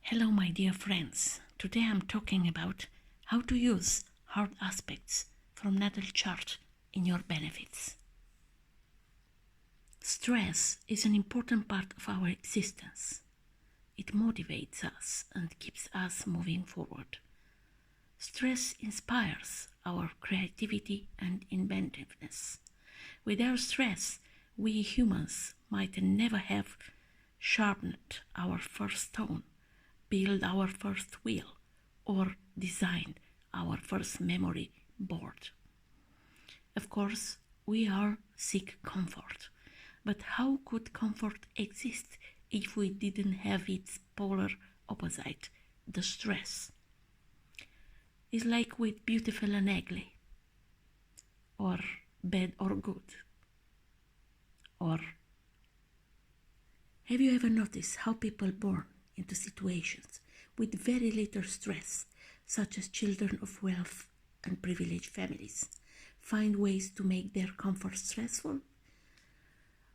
Hello, my dear friends. Today I'm talking about how to use hard aspects from natal chart in your benefits. Stress is an important part of our existence. It motivates us and keeps us moving forward. Stress inspires our creativity and inventiveness. Without stress, we humans might never have sharpened our first stone, build our first wheel, or design our first memory board. Of course, we are seek comfort, but how could comfort exist if we didn't have its polar opposite, the stress? It's like with beautiful and ugly, or bad or good. Or have you ever noticed how people born into situations with very little stress, such as children of wealth and privileged families, find ways to make their comfort stressful?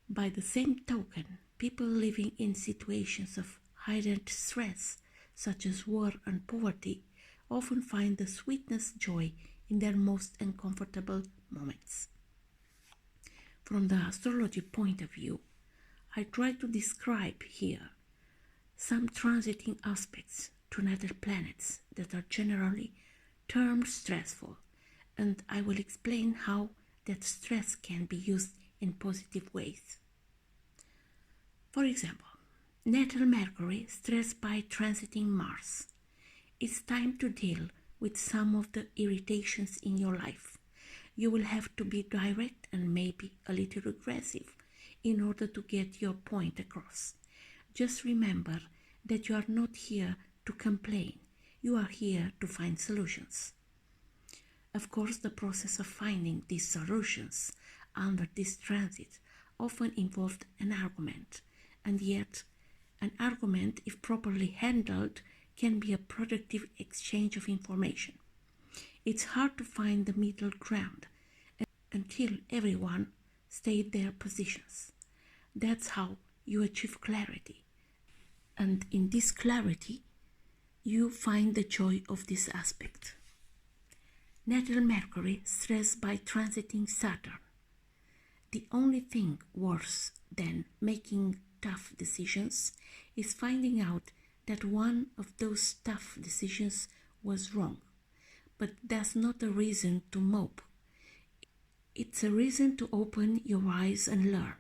By the same token, people living in situations of heightened stress, such as war and poverty, often find the sweetest joy in their most uncomfortable moments. From the astrology point of view, I try to describe here some transiting aspects to natal planets that are generally termed stressful, and I will explain how that stress can be used in positive ways. For example, natal Mercury stressed by transiting Mars. It's time to deal with some of the irritations in your life. You will have to be direct and maybe a little aggressive in order to get your point across. Just remember that you are not here to complain. You are here to find solutions. Of course, the process of finding these solutions under this transit often involved an argument, and yet an argument, if properly handled, can be a productive exchange of information. It's hard to find the middle ground until everyone state their positions. That's how you achieve clarity. And in this clarity, you find the joy of this aspect. Natal Mercury stressed by transiting Saturn. The only thing worse than making tough decisions is finding out that one of those tough decisions was wrong. But that's not a reason to mope. It's a reason to open your eyes and learn.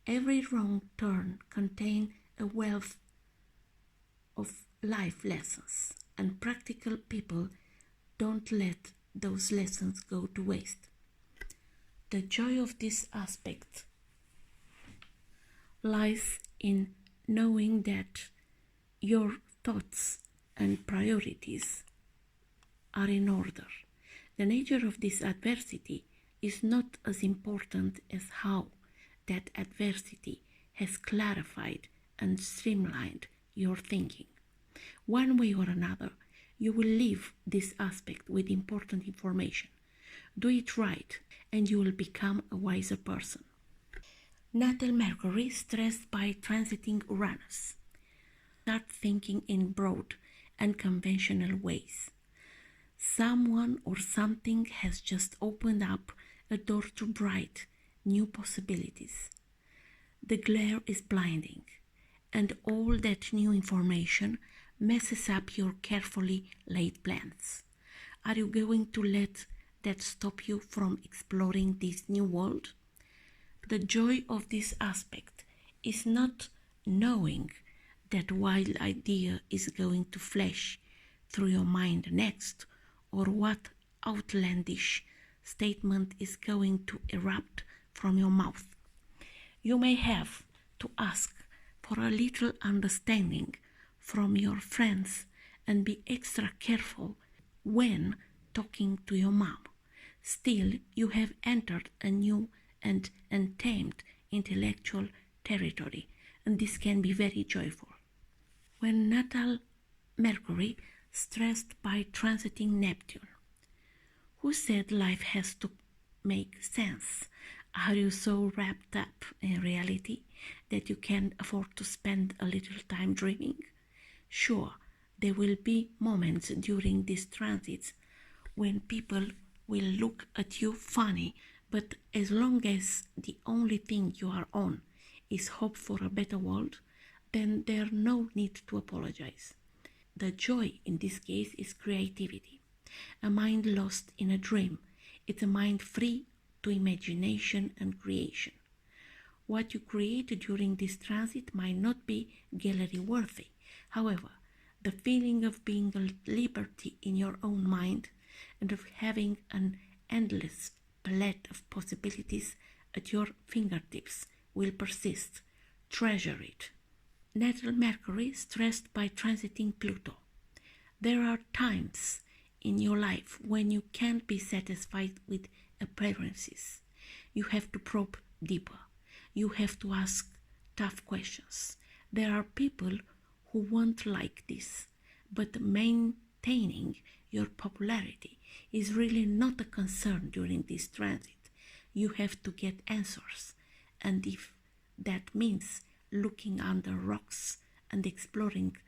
Every wrong turn contains a wealth of life lessons, and practical people don't let those lessons go to waste. The joy of this aspect lies in knowing that your thoughts and priorities are in order. The nature of this adversity is not as important as how that adversity has clarified and streamlined your thinking. One way or another, you will leave this aspect with important information. Do it right, and you will become a wiser person. Natal Mercury stressed by transiting Uranus. Start thinking in broad and conventional ways. Someone or something has just opened up a door to bright, new possibilities. The glare is blinding, and all that new information messes up your carefully laid plans. Are you going to let that stop you from exploring this new world? The joy of this aspect is not knowing that wild idea is going to flash through your mind next, or what outlandish statement is going to erupt from your mouth. You may have to ask for a little understanding from your friends and be extra careful when talking to your mom. Still, you have entered a new and untamed intellectual territory, and this can be very joyful. When natal Mercury stressed by transiting Neptune. Who said life has to make sense? Are you so wrapped up in reality that you can't afford to spend a little time dreaming? Sure, there will be moments during these transits when people will look at you funny, but as long as the only thing you are on is hope for a better world, then there's no need to apologize. The joy in this case is creativity. A mind lost in a dream. It's a mind free to imagination and creation. What you create during this transit might not be gallery worthy. However, the feeling of being at liberty in your own mind and of having an endless palette of possibilities at your fingertips will persist. Treasure it. Natal Mercury stressed by transiting Pluto. There are times in your life when you can't be satisfied with appearances. You have to probe deeper. You have to ask tough questions. There are people who won't like this, but maintaining your popularity is really not a concern during this transit. You have to get answers, and if that means looking under rocks and exploring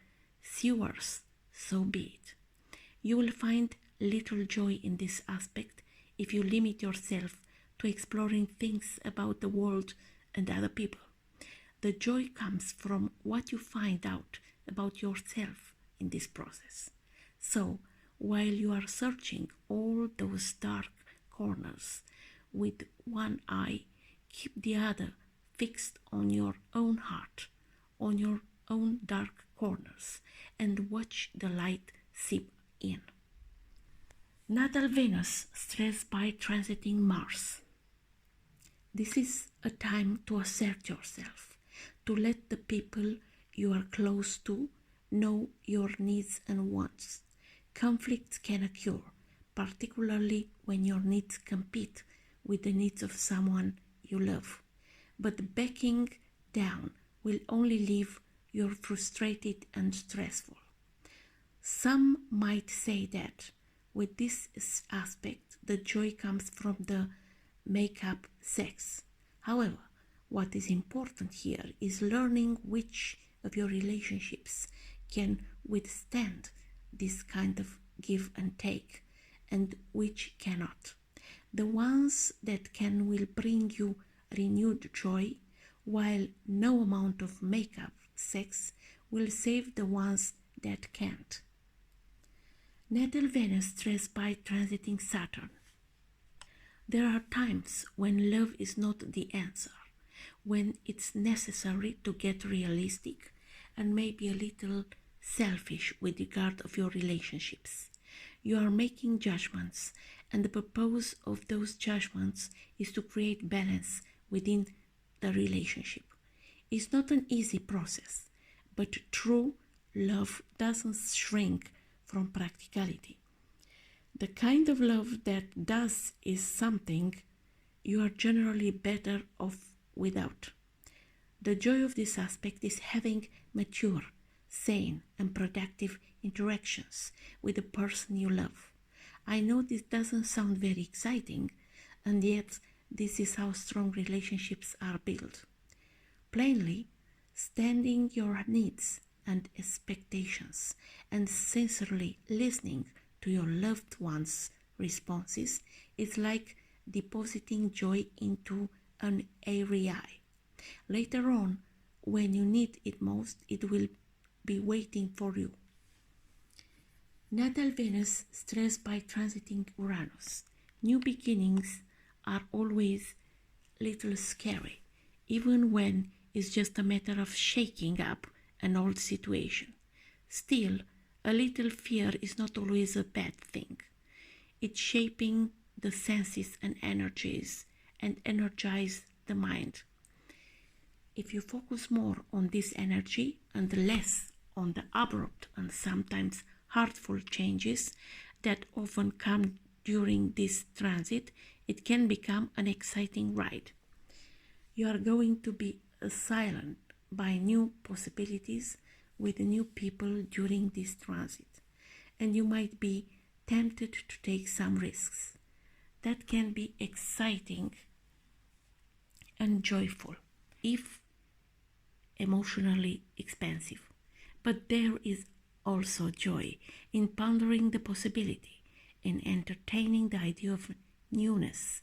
sewers, so be it. You will find little joy in this aspect if you limit yourself to exploring things about the world and other people. The joy comes from what you find out about yourself in this process. So, while you are searching all those dark corners with one eye, keep the other fixed on your own heart, on your own dark corners, and watch the light seep in. Natal Venus stressed by transiting Mars. This is a time to assert yourself, to let the people you are close to know your needs and wants. Conflicts can occur, particularly when your needs compete with the needs of someone you love. But backing down will only leave you frustrated and stressful. Some might say that with this aspect, the joy comes from the make-up sex. However, what is important here is learning which of your relationships can withstand this kind of give and take and which cannot. The ones that can will bring you renewed joy, while no amount of make-up sex will save the ones that can't. Natal Venus stressed by transiting Saturn. There are times when love is not the answer, when it's necessary to get realistic and maybe a little selfish with regard of your relationships. You are making judgments, and the purpose of those judgments is to create balance within the relationship. It's not an easy process, but true love doesn't shrink from practicality. The kind of love that does is something you are generally better off without. The joy of this aspect is having mature, sane, and productive interactions with the person you love. I know this doesn't sound very exciting, and yet this is how strong relationships are built. Plainly, standing your needs and expectations and sincerely listening to your loved one's responses is like depositing joy into an airy eye. Later on, when you need it most, it will be waiting for you. Natal Venus stressed by transiting Uranus. New beginnings are always little scary, even when it's just a matter of shaking up an old situation. Still, a little fear is not always a bad thing. It's shaping the senses and energies and energize the mind. If you focus more on this energy and less on the abrupt and sometimes hurtful changes that often come during this transit, it can become an exciting ride. You are going to be assailed by new possibilities with new people during this transit, and you might be tempted to take some risks. That can be exciting and joyful, if emotionally expensive. But there is also joy in pondering the possibility and entertaining the idea of newness.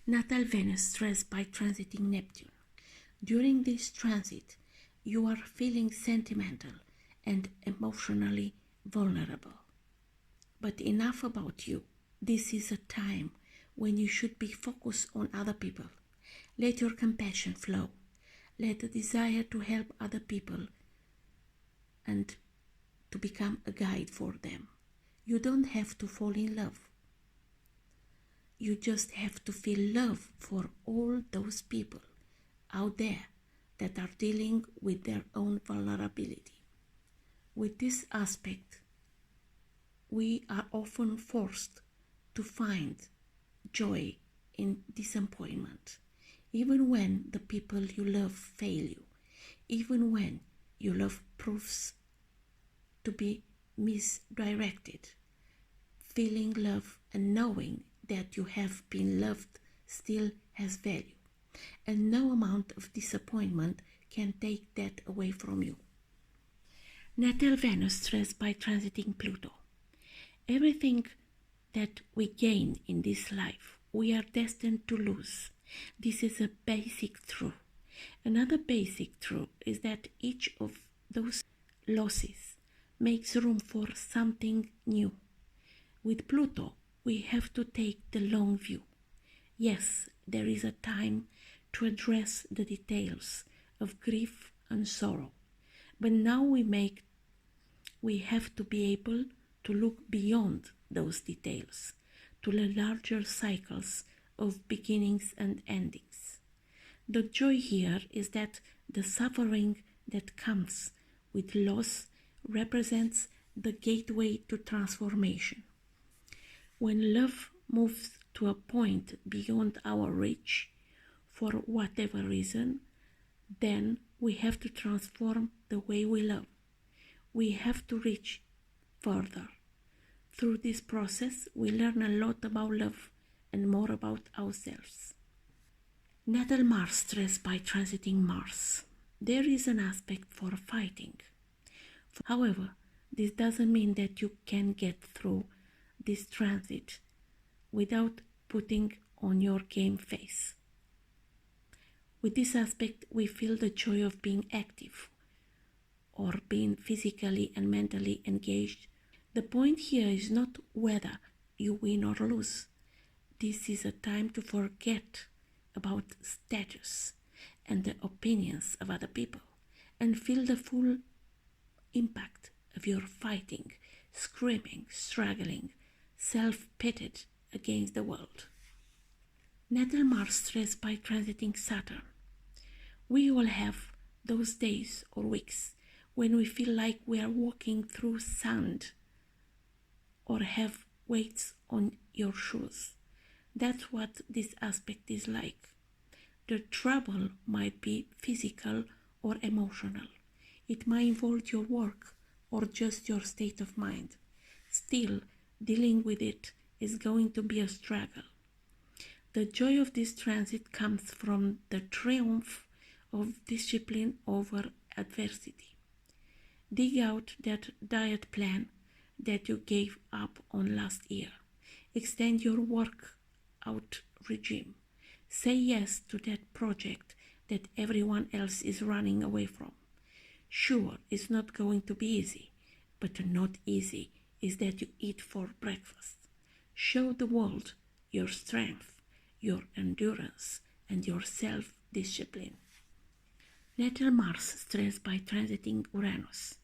Natal Venus stressed by transiting Neptune. During this transit, you are feeling sentimental and emotionally vulnerable. But enough about you. This is a time when you should be focused on other people. Let your compassion flow. Let the desire to help other people and to become a guide for them. You don't have to fall in love. You just have to feel love for all those people out there that are dealing with their own vulnerability. With this aspect, we are often forced to find joy in disappointment, even when the people you love fail you, even when your love proves to be misdirected. Feeling love and knowing that you have been loved still has value, and no amount of disappointment can take that away from you. Natal Venus stressed by transiting Pluto. Everything that we gain in this life, we are destined to lose. This is a basic truth. Another basic truth is that each of those losses makes room for something new. With Pluto, we have to take the long view. Yes, there is a time to address the details of grief and sorrow, but now we have to be able to look beyond those details to the larger cycles of beginnings and endings. The joy here is that the suffering that comes with loss represents the gateway to transformation. When love moves to a point beyond our reach, for whatever reason, then we have to transform the way we love. We have to reach further. Through this process, we learn a lot about love and more about ourselves. Natal Mars stressed by transiting Mars. There is an aspect for fighting. However, this doesn't mean that you can get through this transit without putting on your game face. With this aspect, we feel the joy of being active or being physically and mentally engaged. The point here is not whether you win or lose. This is a time to forget about status and the opinions of other people and feel the full impact of your fighting, screaming, struggling, self-pitted against the world. Natal Mars stressed by transiting Saturn. We all have those days or weeks when we feel like we are walking through sand or have weights on your shoes. That's what this aspect is like. The trouble might be physical or emotional. It might involve your work or just your state of mind. Still, dealing with it is going to be a struggle. The joy of this transit comes from the triumph of discipline over adversity. Dig out that diet plan that you gave up on last year. Extend your workout regime. Say yes to that project that everyone else is running away from. Sure, it's not going to be easy, but not easy is that you eat for breakfast. Show the world your strength, your endurance, and your self-discipline. Natal Mars stressed by transiting Uranus.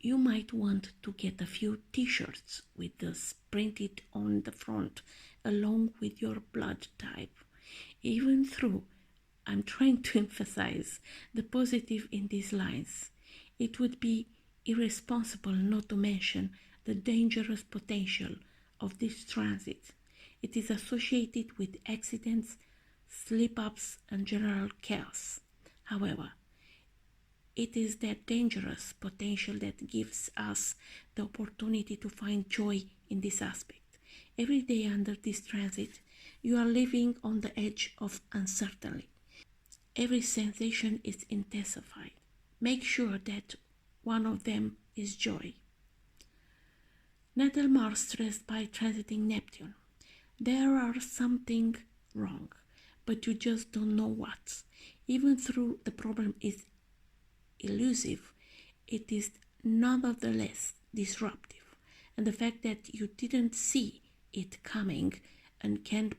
You might want to get a few t-shirts with this printed on the front along with your blood type. Even though I'm trying to emphasize the positive in these lines, it would be irresponsible not to mention the dangerous potential of this transit. It is associated with accidents, slip-ups, and general chaos. However, it is that dangerous potential that gives us the opportunity to find joy in this aspect. Every day under this transit, you are living on the edge of uncertainty. Every sensation is intensified. Make sure that one of them is joy. Natal Mars stressed by transiting Neptune. There are something wrong, but you just don't know what. Even though the problem is elusive, it is nonetheless disruptive, and the fact that you didn't see it coming and can't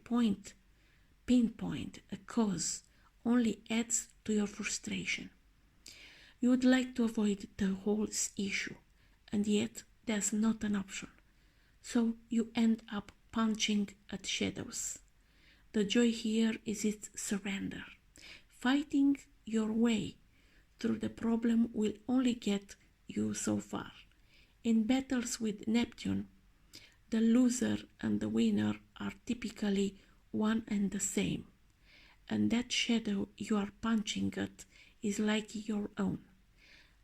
pinpoint a cause only adds to your frustration. You would like to avoid the whole issue, and yet that's not an option. So you end up punching at shadows. The joy here is its surrender. Fighting your way through the problem will only get you so far. In battles with Neptune, the loser and the winner are typically one and the same, and that shadow you are punching at is like your own.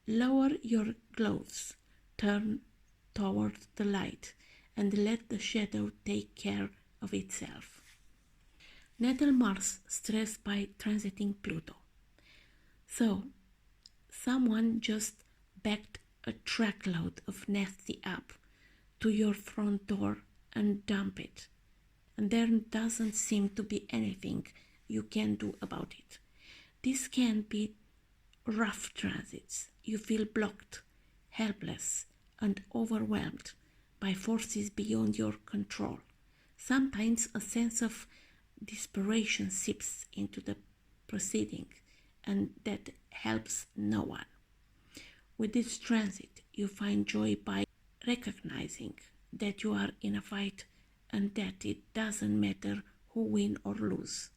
Lower your gloves, turn toward the light, and let the shadow take care of itself. Natal Mars stressed by transiting Pluto. So, someone just backed a truckload of nasty up to your front door and dumped it, and there doesn't seem to be anything you can do about it. This can be rough transits. You feel blocked, helpless, and overwhelmed by forces beyond your control. Sometimes a sense of desperation seeps into the proceeding, and that helps no one. With this transit, you find joy by recognizing that you are in a fight and that it doesn't matter who wins or lose.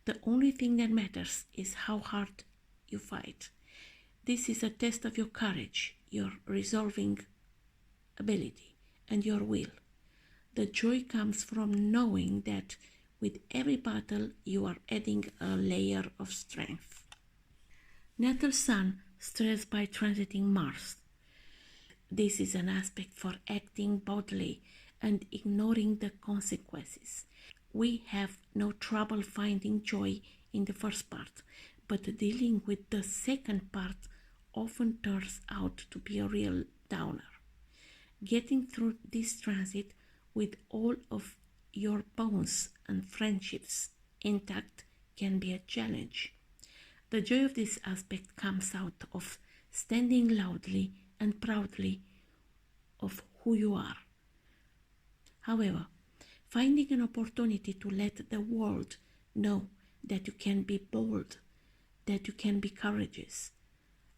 The only thing that matters is how hard you fight. This is a test of your courage, your resolving ability, and your will. The joy comes from knowing that with every battle you are adding a layer of strength. Natal Sun stressed by transiting Mars. This is an aspect for acting boldly and ignoring the consequences. We have no trouble finding joy in the first part, but dealing with the second part often turns out to be a real downer. Getting through this transit with all of your bones and friendships intact can be a challenge. The joy of this aspect comes out of standing loudly and proudly of who you are. However, finding an opportunity to let the world know that you can be bold, that you can be courageous,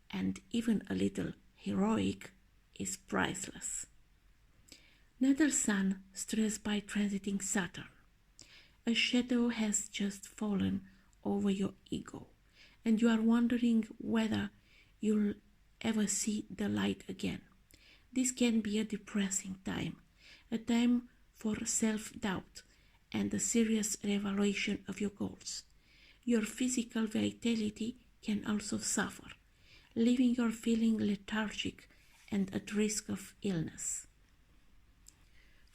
and even a little heroic is priceless. Natal Sun stressed by transiting Saturn. A shadow has just fallen over your ego, and you are wondering whether you'll ever see the light again. This can be a depressing time, a time for self-doubt and a serious reevaluation of your goals. Your physical vitality can also suffer, leaving you feeling lethargic and at risk of illness.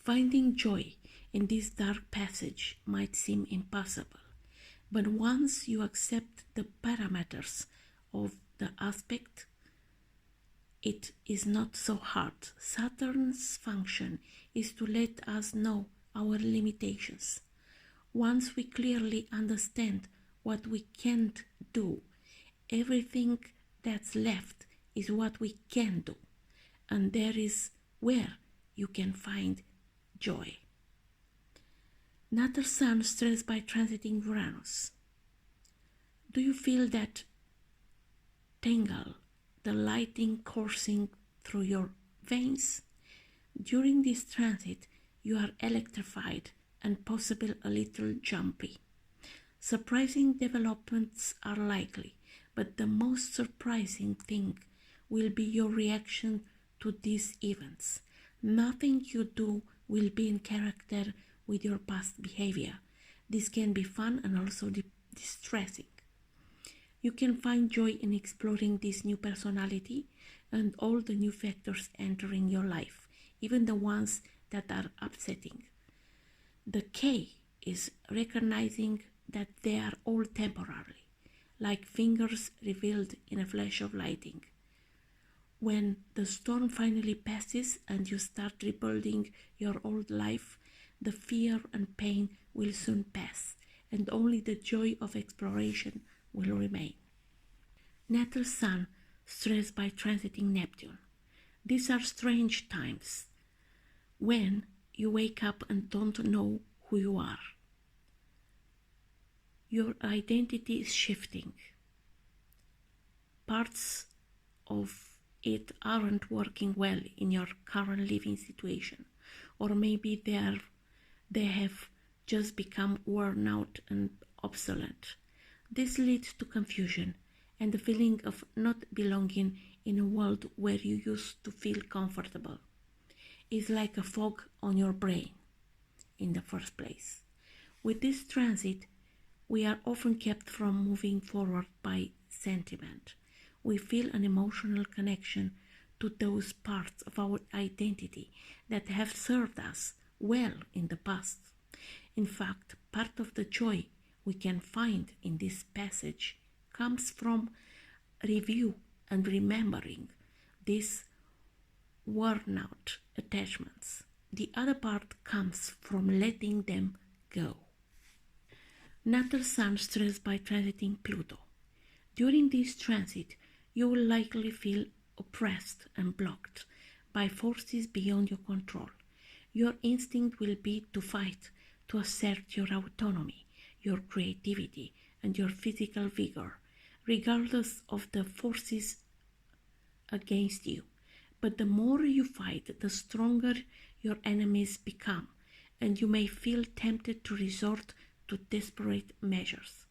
Finding joy in this dark passage might seem impossible, but once you accept the parameters of the aspect, it is not so hard. Saturn's function is to let us know our limitations. Once we clearly understand what we can't do, everything that's left is what we can do, and there is where you can find joy. Natal Sun stressed by transiting Uranus. Do you feel that tingle, the lighting coursing through your veins? During this transit, you are electrified and possibly a little jumpy. Surprising developments are likely, but the most surprising thing will be your reaction to these events. Nothing you do will be in character with your past behavior. This can be fun and also distressing. You can find joy in exploring this new personality and all the new factors entering your life, even the ones that are upsetting. The key is recognizing that they are all temporary, like fingers revealed in a flash of lightning. When the storm finally passes and you start rebuilding your old life, the fear and pain will soon pass, and only the joy of exploration will remain. Natal Sun stressed by transiting Neptune. These are strange times when you wake up and don't know who you are. Your identity is shifting. Parts of it aren't working well in your current living situation, or maybe they have just become worn out and obsolete. This leads to confusion and the feeling of not belonging in a world where you used to feel comfortable. It's like a fog on your brain in the first place. With this transit, we are often kept from moving forward by sentiment. We feel an emotional connection to those parts of our identity that have served us well in the past. In fact, part of the joy we can find in this passage comes from review and remembering these worn out attachments. The other part comes from letting them go. Natal Sun stressed by transiting Pluto. During this transit, you will likely feel oppressed and blocked by forces beyond your control. Your instinct will be to fight, to assert your autonomy, your creativity, and your physical vigor, regardless of the forces against you. But the more you fight, the stronger your enemies become, and you may feel tempted to resort to desperate measures.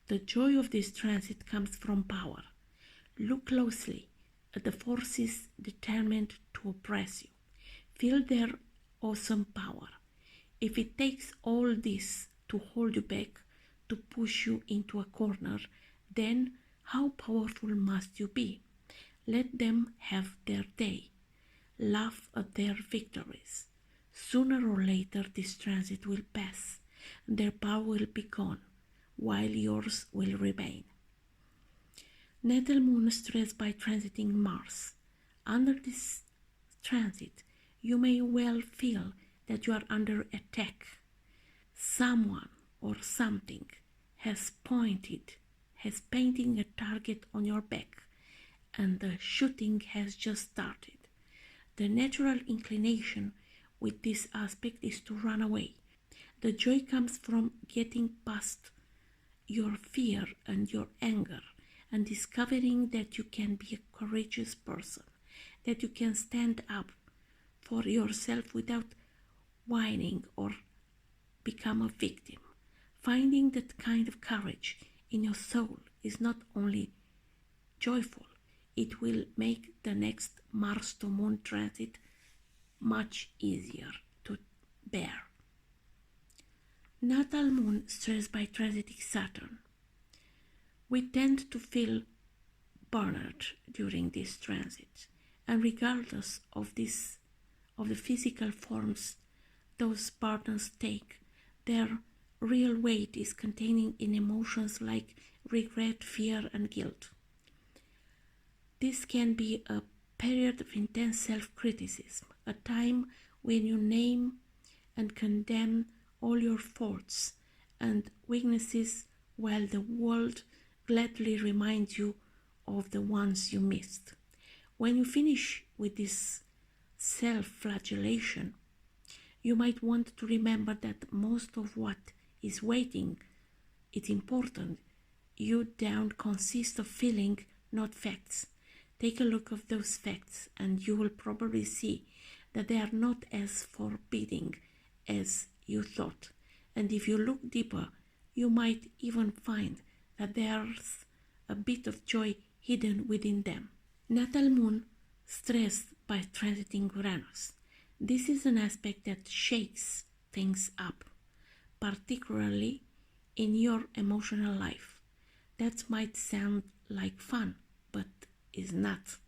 The joy of this transit comes from power. Look closely at the forces determined to oppress you. Feel their awesome power. If it takes all this to hold you back, to push you into a corner, then how powerful must you be? Let them have their day. Laugh at their victories. Sooner or later this transit will pass, and their power will be gone, while yours will remain. Natal Moon stressed by transiting Mars. Under this transit, you may well feel that you are under attack. Someone or something has painting a target on your back, and the shooting has just started. The natural inclination with this aspect is to run away. The joy comes from getting past your fear and your anger and discovering that you can be a courageous person, that you can stand up for yourself without whining or become a victim. Finding that kind of courage in your soul is not only joyful, it will make the next Mars to Moon transit much easier to bear. Natal Moon stressed by transiting Saturn. We tend to feel burnout during this transit, and regardless of the physical forms those burdens take, their real weight is contained in emotions like regret, fear, and guilt. This can be a period of intense self-criticism, a time when you name and condemn all your faults and weaknesses while the world gladly reminds you of the ones you missed. When you finish with this self-flagellation, you might want to remember that most of what is waiting, it's important, you down consists of feeling, not facts. Take a look at those facts and you will probably see that they are not as forbidding as you thought. And if you look deeper, you might even find that there's a bit of joy hidden within them. Natal Moon stressed by transiting Uranus. This is an aspect that shakes things up, particularly in your emotional life. That might sound like fun, but is not.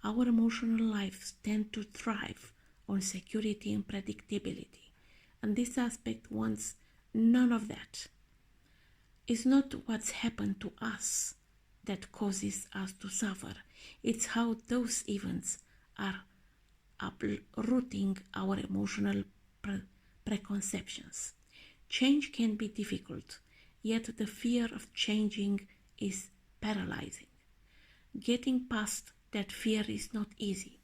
Our emotional lives tend to thrive on security and predictability, and this aspect wants none of that. It's not what's happened to us that causes us to suffer. It's how those events are uprooting our emotional preconceptions. Change can be difficult, yet the fear of changing is paralyzing. Getting past that fear is not easy,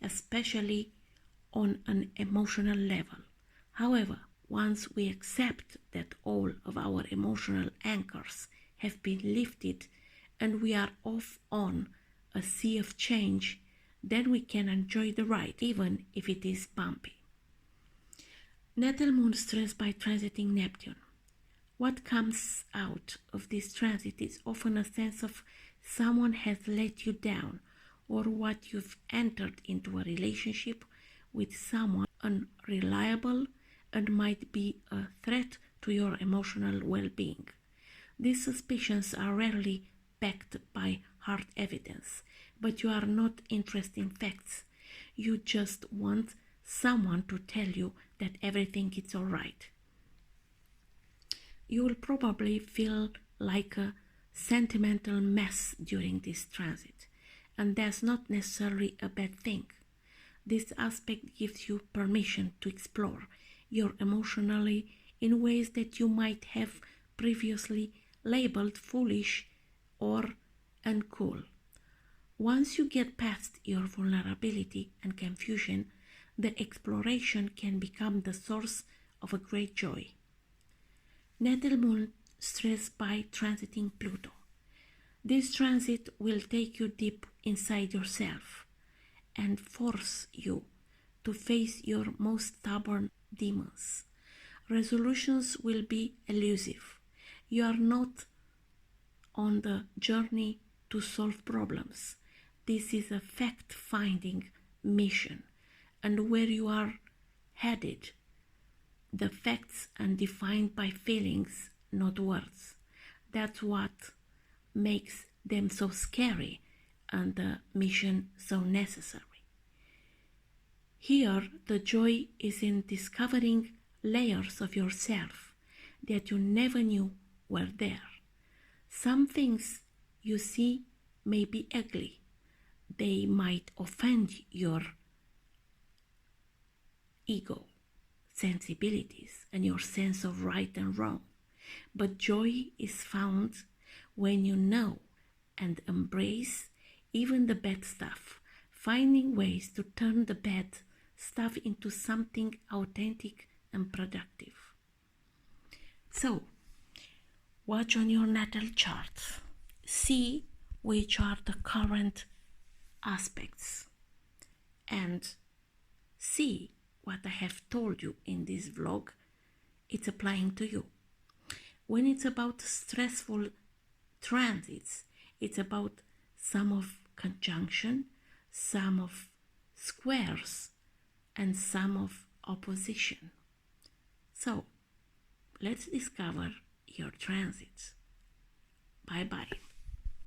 especially on an emotional level. However, once we accept that all of our emotional anchors have been lifted and we are off on a sea of change, then we can enjoy the ride, even if it is bumpy. Natal moon stress by transiting Neptune. What comes out of this transit is often a sense of someone has let you down, or what you've entered into a relationship with someone unreliable and might be a threat to your emotional well-being. These suspicions are rarely backed by hard evidence, but you are not interested in facts. You just want someone to tell you that everything is all right. You will probably feel like a sentimental mess during this transit, and that's not necessarily a bad thing. This aspect gives you permission to explore your emotionally in ways that you might have previously labeled foolish or uncool. Once you get past your vulnerability and confusion, the exploration can become the source of a great joy. Natal moon stress by transiting Pluto. This transit will take you deep inside yourself and force you to face your most stubborn demons. Resolutions will be elusive. You are not on the journey to solve problems. This is a fact-finding mission, and where you are headed, the facts are defined by feelings, not words. That's what makes them so scary and the mission so necessary. Here, the joy is in discovering layers of yourself that you never knew were there. Some things you see may be ugly. They might offend your ego, sensibilities, and your sense of right and wrong. But joy is found when you know and embrace even the bad stuff, finding ways to turn the bad stuff into something authentic and productive. So, watch on your natal chart. See which are the current aspects and see what I have told you in this vlog, it's applying to you. When it's about stressful transits, it's about some of conjunction, some of squares, and some of opposition. So, let's discover your transits. Bye-bye.